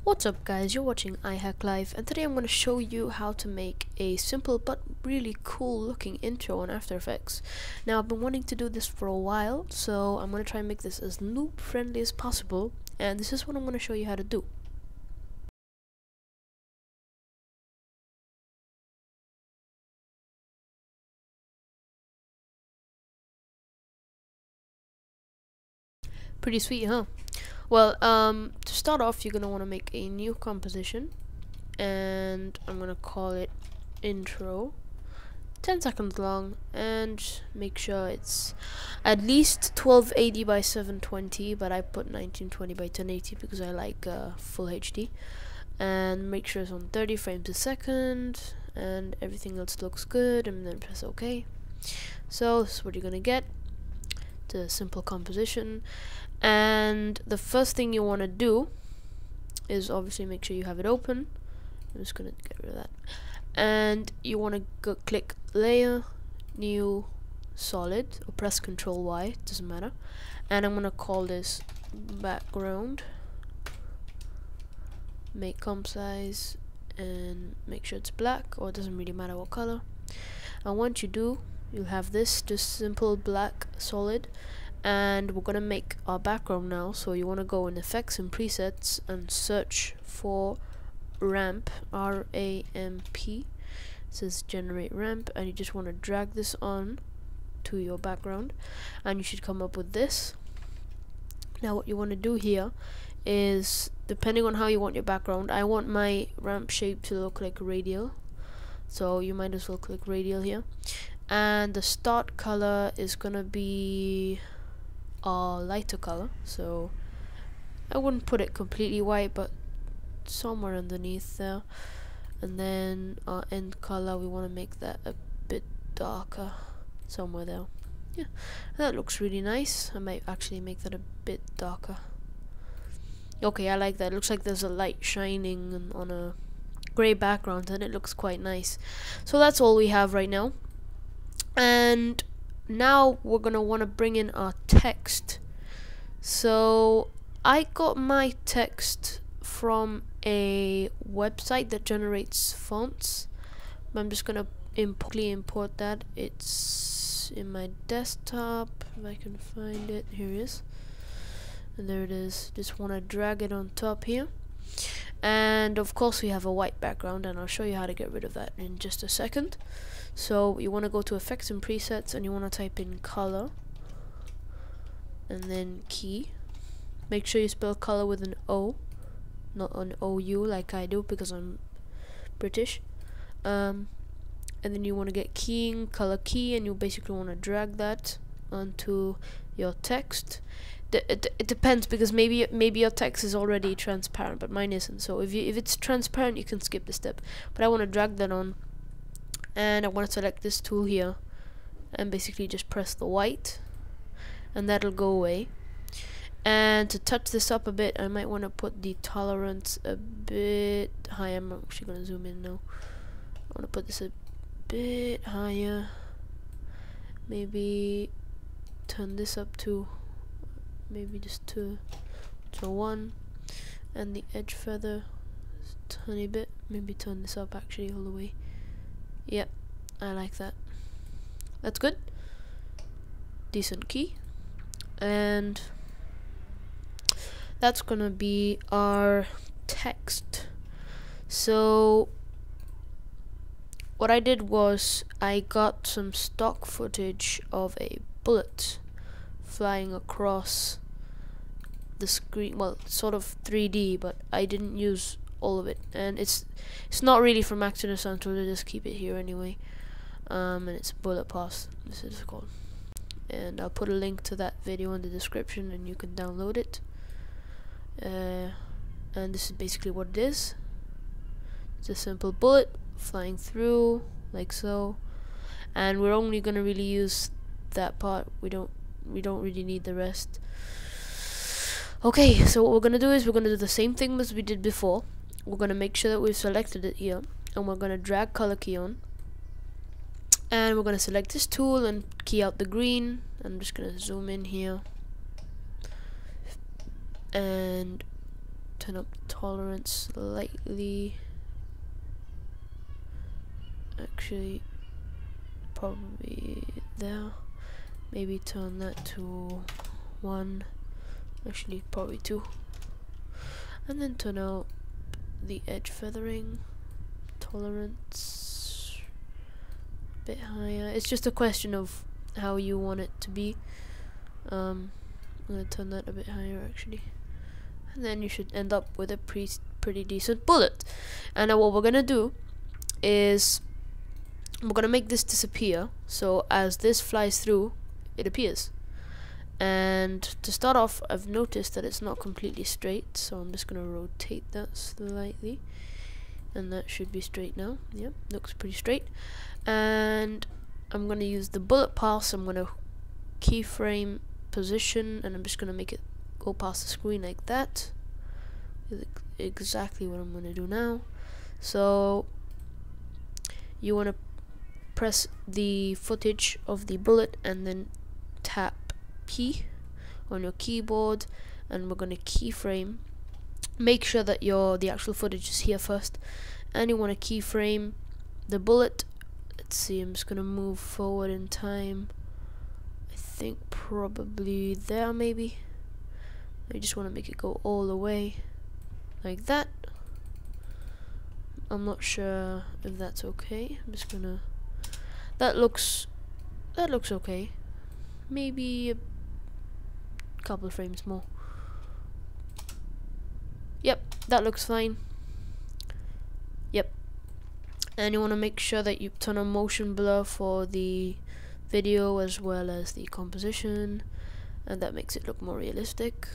What's up guys, you're watching iHack Live, and today I'm going to show you how to make a simple but really cool looking intro on After Effects. Now I've been wanting to do this for a while, so I'm going to try and make this as noob friendly as possible, and this is what I'm going to show you how to do. Pretty sweet, huh? Well, to start off, you're going to want to make a new composition, and I'm going to call it intro. 10 seconds long, and make sure it's at least 1280 by 720, but I put 1920 by 1080 because I like full HD. And make sure it's on 30 frames a second, and everything else looks good, and then press OK. So this is what you're gonna get. It's a simple composition, and the first thing you want to do is obviously make sure you have it open. I'm just gonna get rid of that. And you want to go click layer, new, solid, or press Ctrl Y, doesn't matter. And I'm gonna call this background. Make comp size and make sure it's black, or it doesn't really matter what color. And once you do, you'll have this just simple black solid. And we're gonna make our background now. So you want to go in effects and presets and search for ramp, R-A-M-P. It says generate ramp, and you just want to drag this on to your background, and you should come up with this. Now what you want to do here is, depending on how you want your background, I want my ramp shape to look like radial, so you might as well click radial here. And the start color is gonna be a lighter color, so I wouldn't put it completely white, but somewhere underneath there. And then our end color, we want to make that a bit darker, somewhere there. Yeah, that looks really nice. I might actually make that a bit darker. Okay, I like that. It looks like there's a light shining on a gray background, and it looks quite nice. So that's all we have right now. And now we're gonna want to bring in our text. So I got my text from a website that generates fonts. I'm just gonna import that. It's in my desktop, if I can find it. Here it is, and there it is. Just want to drag it on top here, and of course we have a white background, and I'll show you how to get rid of that in just a second. So you want to go to effects and presets, and you want to type in color and then key. Make sure you spell color with an O, not an OU like I do because I'm British. And then you want to get keying, color key, and you basically want to drag that onto your text. It depends, because maybe your text is already transparent, but mine isn't. So if it's transparent, you can skip the step. But I want to drag that on, and I want to select this tool here, and basically just press the white, and that'll go away. And to touch this up a bit, I might want to put the tolerance a bit higher. I'm actually going to zoom in now. I want to put this a bit higher. Maybe turn this up to maybe just to 1, and the edge feather a tiny bit. Maybe turn this up actually all the way. Yep, I like that. That's good. Decent key. And that's gonna be our text. So what I did was I got some stock footage of a bullet flying across the screen, well, sort of 3D, but I didn't use all of it, and it's not really from Exodus, so I'll just keep it here anyway. And it's Bullet Pass, this is called, and I'll put a link to that video in the description, and you can download it. And this is basically what it is. It's a simple bullet flying through like so, and we're only gonna really use that part. We don't really need the rest. Okay, so what we're gonna do is we're gonna do the same thing as we did before. We're gonna make sure that we've selected it here, and we're gonna drag color key on, and we're gonna select this tool and key out the green. I'm just gonna zoom in here, and turn up the tolerance slightly. Actually, probably there. Maybe turn that to 1. Actually, probably 2. And then turn out the edge feathering tolerance a bit higher. It's just a question of how you want it to be. I'm gonna turn that a bit higher actually, and then you should end up with a pretty decent bullet. And now what we're gonna do is we're gonna make this disappear, so as this flies through, it appears. And to start off, I've noticed that it's not completely straight, so I'm just gonna rotate that slightly, and that should be straight now. Yep, looks pretty straight. And I'm gonna use the bullet pass. I'm gonna keyframe position, and I'm just gonna make it go past the screen like that. Exactly what I'm gonna do now. So you wanna press the footage of the bullet and then tap P on your keyboard, and we're gonna keyframe. Make sure that the actual footage is here first, and you wanna keyframe the bullet. Let's see, I'm just gonna move forward in time. I think probably there maybe. I just want to make it go all the way like that. I'm not sure if that's okay. I'm just gonna. That looks okay. Maybe a couple of frames more. Yep, that looks fine. Yep. And you want to make sure that you turn on motion blur for the video as well as the composition, and that makes it look more realistic.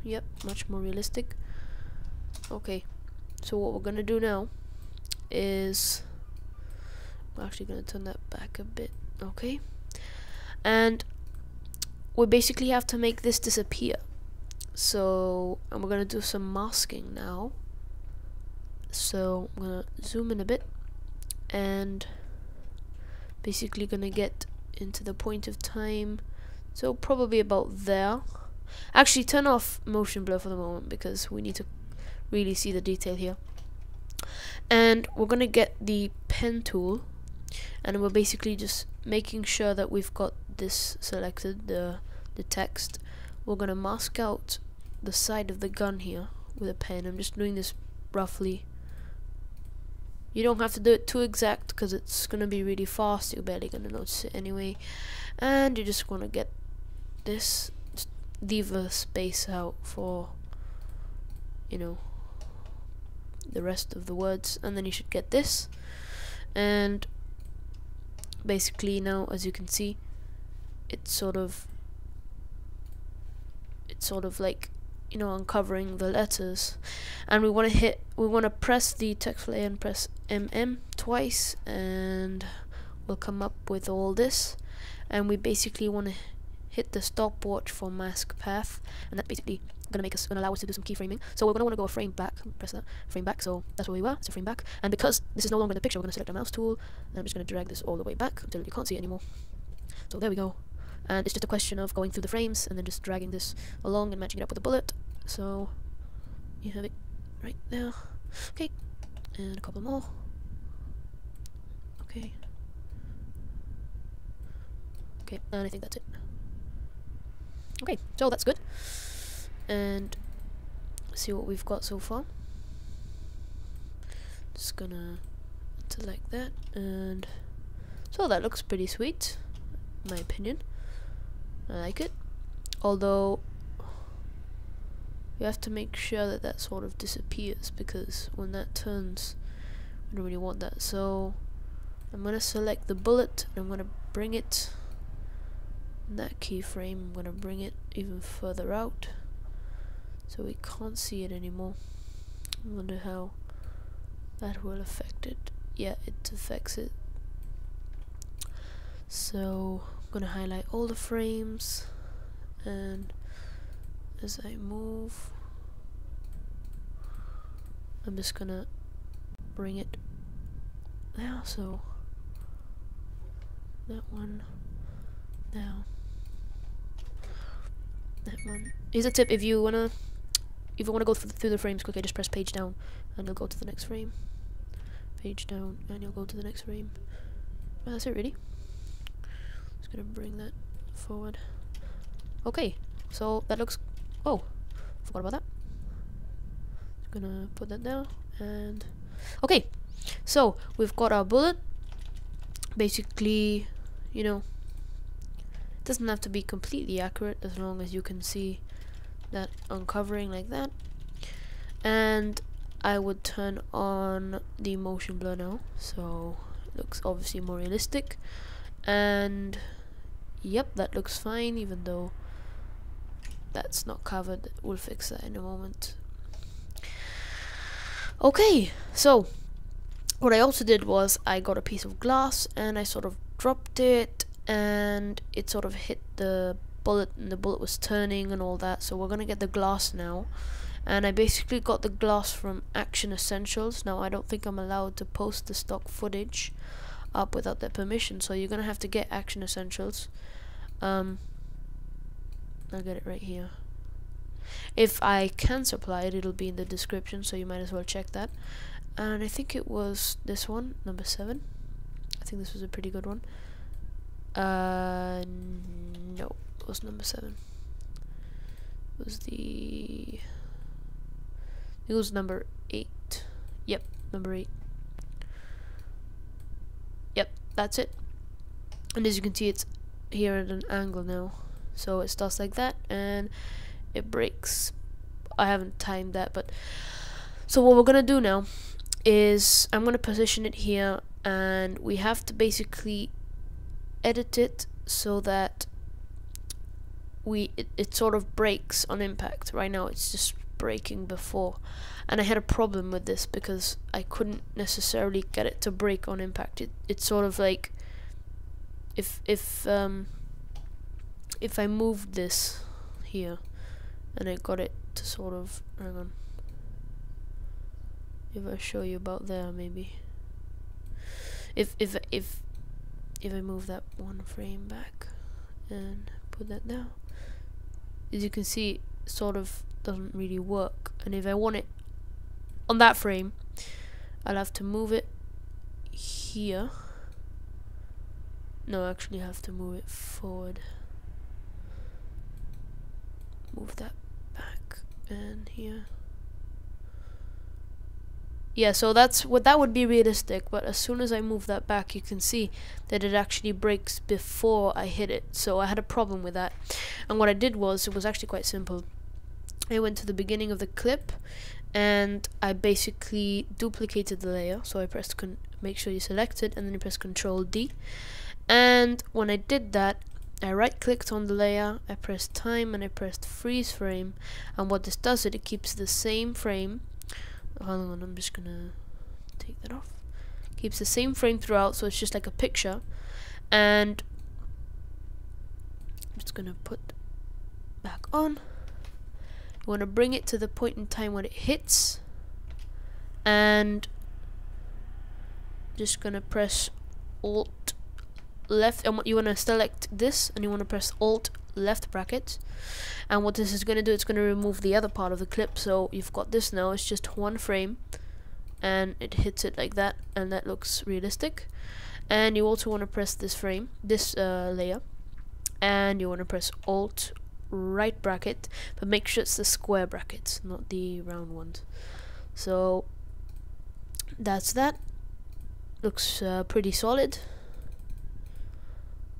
Yep, much more realistic. Okay, so what we're gonna do now is we're actually gonna turn that back a bit. Okay, and we basically have to make this disappear. So, and we're gonna do some masking now. So I'm gonna zoom in a bit, and basically gonna get into the point of time, so probably about there. Actually, turn off motion blur for the moment because we need to really see the detail here. And we're gonna get the pen tool, and we're basically just making sure that we've got this selected, the text. We're gonna mask out the side of the gun here with a pen. I'm just doing this roughly. You don't have to do it too exact because it's gonna be really fast. You're barely gonna notice it anyway. And you just wanna get this, just leave a space out for, you know, the rest of the words, and then you should get this. And basically now, as you can see, it's sort of like, you know, uncovering the letters. And we want to press the text layer and press twice, and we'll come up with all this. And we basically want to hit the stopwatch for mask path, and that basically gonna allow us to do some keyframing. So we're gonna want to go a frame back, press that frame back. So that's where we were. It's a frame back, and because this is no longer in the picture, we're gonna select our mouse tool, and I'm just gonna drag this all the way back until you can't see it anymore. So there we go. And it's just a question of going through the frames and then just dragging this along and matching it up with a bullet. So you have it right there. Okay, and a couple more. Okay. Okay, and I think that's it. Okay, so that's good. And see what we've got so far. Just gonna select that, and so that looks pretty sweet, in my opinion. I like it, although you have to make sure that that sort of disappears, because when that turns, we don't really want that. So I'm gonna select the bullet, and I'm gonna bring it in that keyframe. I'm gonna bring it even further out so we can't see it anymore. I wonder how that will affect it. Yeah, it affects it. So I'm gonna highlight all the frames, and as I move, I'm just gonna bring it there. So that one down, that one. Here's a tip: if you wanna if you want to go through the frames quickly, just press page down and you'll go to the next frame. Page down and you'll go to the next frame. Well, that's it really. Just gonna bring that forward. Okay, so that looks, oh, forgot about that. Just gonna put that down and okay, so we've got our bullet. Basically, you know, it doesn't have to be completely accurate as long as you can see that uncovering like that. And I would turn on the motion blur now, so it looks obviously more realistic. And yep, that looks fine, even though that's not covered. We'll fix that in a moment. Okay, so what I also did was I got a piece of glass and I sort of dropped it and it sort of hit the bullet and the bullet was turning and all that. So we're gonna get the glass now, and I basically got the glass from Action Essentials. Now I don't think I'm allowed to post the stock footage up without their permission, so you're gonna have to get Action Essentials. I'll get it right here. If I can supply it, it'll be in the description, so you might as well check that. And I think it was this one, number 7. I think this was a pretty good one. No, it was number 7. It was it was number 8. Yep, number 8. Yep, that's it. And as you can see, it's here at an angle now. So it starts like that and it breaks. I haven't timed that, but so what we're gonna do now is I'm gonna position it here, and we have to basically edit it so that it sort of breaks on impact. Right now it's just breaking before, and I had a problem with this because I couldn't necessarily get it to break on impact. It's sort of like if I moved this here and I got it to sort of, hang on, if I show you about there, maybe if I move that one frame back and put that down, as you can see, it sort of doesn't really work. And if I want it on that frame, I'll have to move it here. No, actually I have to move it forward. Move that back and here. Yeah, so that's what that would be realistic, but as soon as I move that back, you can see that it actually breaks before I hit it. So I had a problem with that, and what I did was, it was actually quite simple. I went to the beginning of the clip and I basically duplicated the layer. So I pressed make sure you select it, and then you press Control D. And when I did that, I right clicked on the layer, I pressed time, and I pressed freeze frame. And what this does, it keeps the same frame. Hold on, I'm just gonna take that off. Keeps the same frame throughout, so it's just like a picture. And I'm just gonna put back on. You want to bring it to the point in time when it hits, and just gonna press Alt left, and you want to select this, and you want to press Alt left bracket. And what this is going to do, it's going to remove the other part of the clip. So you've got this now, it's just one frame and it hits it like that, and that looks realistic. And you also want to press this frame, this layer, and you want to press Alt right bracket, but make sure it's the square brackets, not the round ones. So that's that. Looks pretty solid.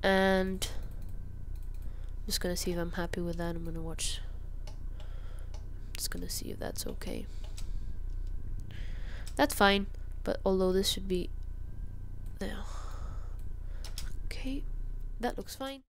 And I'm just gonna see if I'm happy with that. I'm gonna watch. Just gonna see if that's okay. That's fine, but although this should be there. Okay, that looks fine.